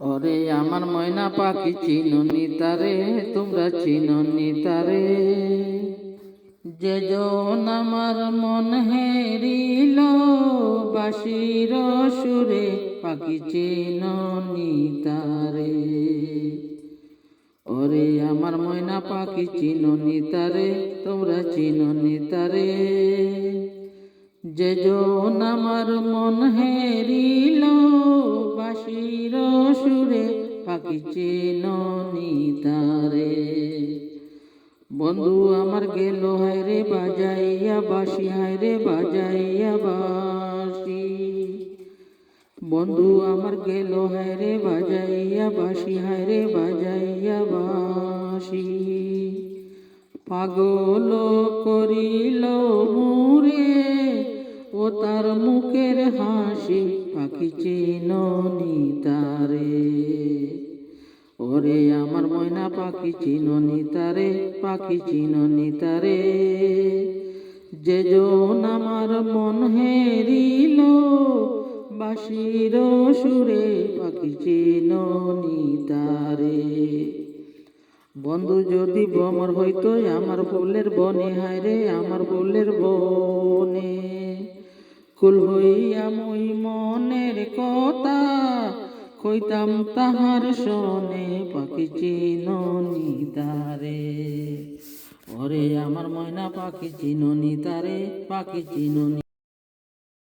ওরে আমার ময়না পাখি চিনুনি তারে, তোমরা চিনুনি তারে। যে জন আমার মন হেরিল বাঁশির সুরে, পাখি চিনুনি তারে। ওরে আমার ময়না পাখি চিনুনি তারে, তোমরা চিনুনি তারে। যে জন আমার মন হেরিল বাঁশির সুরে, পাখি চিনুনি তারে। বন্ধু আমার গেল হায়রে বাজাইয়া বাঁশি, হায়রে বাজাইয়া বাঁশি। বন্ধু আমার গেল হায়রে বাজাইয়া বাঁশি, হায়রে বাজাইয়া বাঁশি। পাগল করিল মুরে ও তার মুখের হাসি, পাখি চিনুনি তারে। ওরে আমার ময়না পাখি চিনুনি তারে, পাখি চিনুনি তারে। যে জন আমার মন হেরিল বাঁশির সুরে, পাখি চিনুনি তারে। বন্ধু যদি ভ্রমর হইতো আমার ফুলের বনে, হায়রে আমার ফুলের বনে। কুল হইয়া মই মনের কথা কইতাম তাহার শোনে, পাখি চিনুনি তারে। ওরে আমার ময়না পাখি চিনুনি তারে, পাখি চিনুনি।